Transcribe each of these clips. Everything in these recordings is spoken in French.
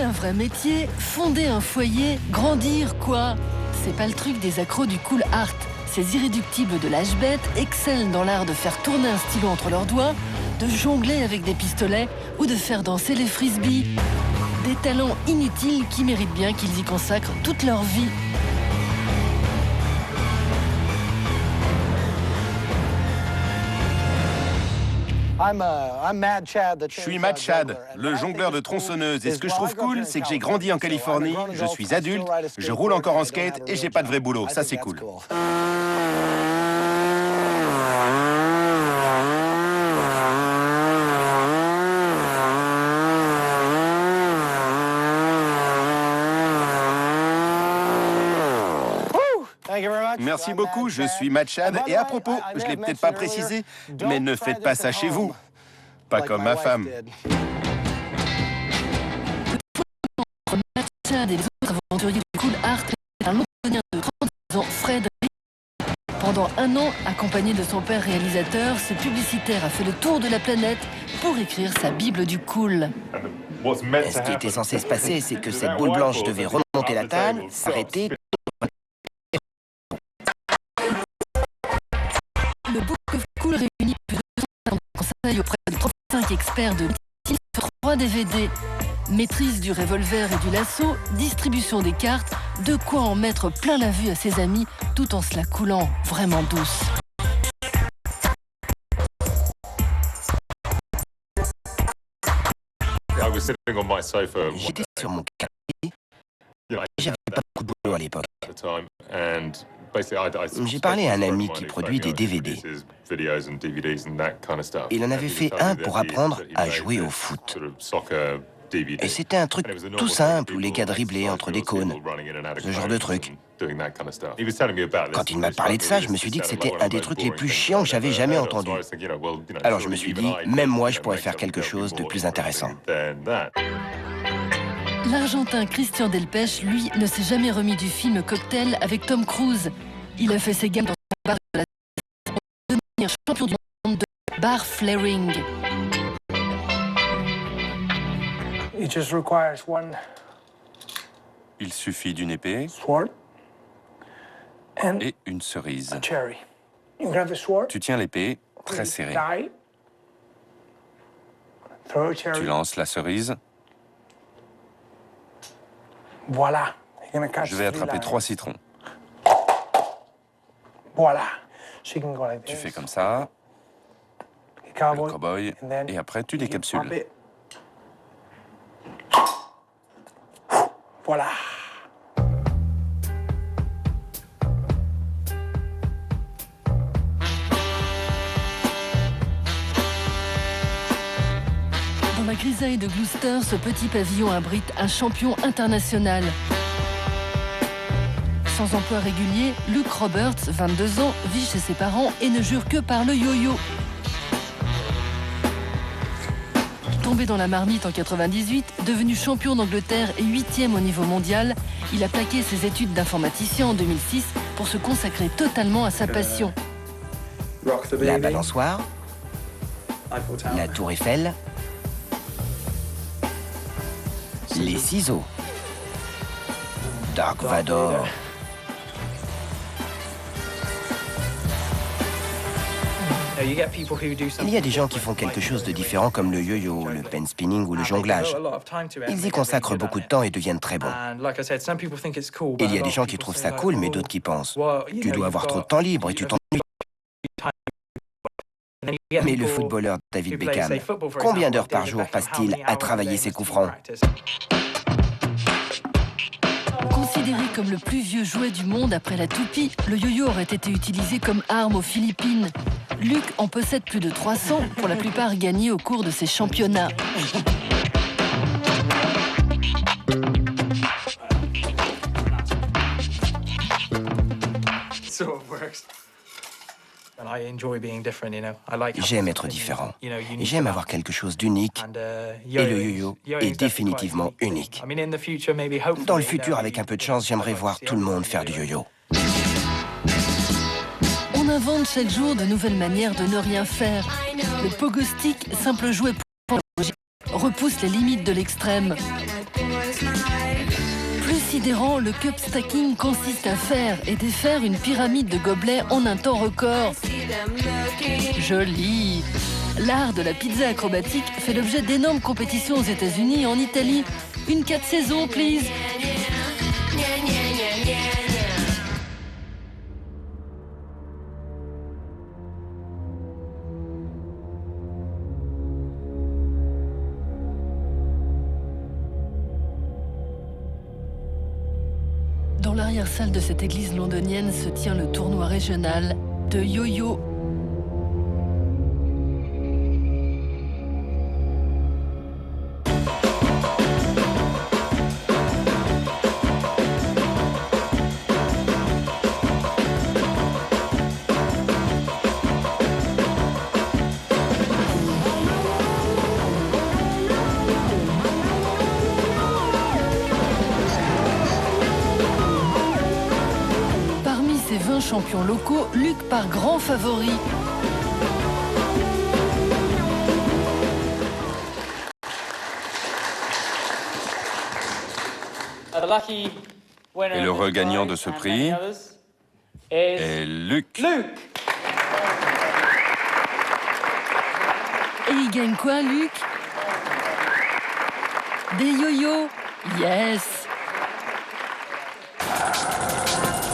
un vrai métier, fonder un foyer, grandir quoi? C'est pas le truc des accros du cool art. Ces irréductibles de l'âge bête excellent dans l'art de faire tourner un stylo entre leurs doigts, de jongler avec des pistolets ou de faire danser les frisbees. Des talents inutiles qui méritent bien qu'ils y consacrent toute leur vie. Je suis Matt Chad, le jongleur de tronçonneuse. Et ce que je trouve cool, c'est que j'ai grandi en Californie, je suis adulte, je roule encore en skate et j'ai pas de vrai boulot. Ça, c'est cool. Merci beaucoup, je suis Matt Chad. Et à propos, je l'ai peut-être pas précisé, mais ne faites pas ça chez vous. Pas comme ma femme. Matt Chad et les autres aventuriers du cool art est un londonien de 36 ans, Fred. Pendant un an, accompagné de son père réalisateur, ce publicitaire a fait le tour de la planète pour écrire sa Bible du cool. Ce qui était censé se passer, c'est que cette boule blanche devait remonter la table, s'arrêter. Le Book of Cool réunit plus de 250 conseils auprès de 35 experts de métier sur 3 DVD. Maîtrise du revolver et du lasso, distribution des cartes, de quoi en mettre plein la vue à ses amis tout en se la coulant vraiment douce. J'étais sur mon canapé. J'avais pas beaucoup de boulot à l'époque. J'ai parlé à un ami qui produit des DVD. Il en avait fait un pour apprendre à jouer au foot. Et c'était un truc tout simple où les gars driblaient entre des cônes. Ce genre de truc. Quand il m'a parlé de ça, je me suis dit que c'était un des trucs les plus chiants que j'avais jamais entendus. Alors je me suis dit, même moi je pourrais faire quelque chose de plus intéressant. L'Argentin Christian Delpech, lui, ne s'est jamais remis du film Cocktail avec Tom Cruise. Il a fait ses gammes dans son bar de la pour devenir champion du monde de bar flaring. Il suffit d'une épée et une cerise. Tu tiens l'épée très serrée. Tu lances la cerise. Voilà. Je vais attraper 3 citrons. Voilà. Tu fais comme ça, le cow-boy, et après tu décapsules. Voilà. Dans la grisaille de Gloucester, ce petit pavillon abrite un champion international. Sans emploi régulier, Luke Roberts, 22 ans, vit chez ses parents et ne jure que par le yo-yo. Tombé dans la marmite en 98, devenu champion d'Angleterre et 8e au niveau mondial, il a plaqué ses études d'informaticien en 2006 pour se consacrer totalement à sa passion. La balançoire, la tour Eiffel, les ciseaux, Dark Vador. Il y a des gens qui font quelque chose de différent comme le yo-yo, le pen spinning ou le jonglage. Ils y consacrent beaucoup de temps et deviennent très bons. Et il y a des gens qui trouvent ça cool, mais d'autres qui pensent « Tu dois avoir trop de temps libre et tu t'ennuies. » Mais le footballeur David Beckham, combien d'heures par jour passe-t-il à travailler ses coups francs? Considéré comme le plus vieux jouet du monde après la toupie, le yo-yo aurait été utilisé comme arme aux Philippines. Luc en possède plus de 300, pour la plupart gagnés au cours de ses championnats. J'aime être différent. J'aime avoir quelque chose d'unique. Et le yo-yo est définitivement unique. Dans le futur, avec un peu de chance, j'aimerais voir tout le monde faire du yo-yo. On invente chaque jour de nouvelles manières de ne rien faire. Le pogo stick, simple jouet pour repousse les limites de l'extrême. Plus sidérant, le cup stacking consiste à faire et défaire une pyramide de gobelets en un temps record. Joli! L'art de la pizza acrobatique fait l'objet d'énormes compétitions aux États-Unis et en Italie. Une 4 saisons, please! Dans l'arrière-salle de cette église londonienne se tient le tournoi régional de yo-yo. Ces 20 champions locaux, Luc part grand favori. Et le regagnant de ce prix est Luc. Et il gagne quoi, Luc? Des yo-yo. Yes.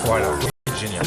Voilà, génial.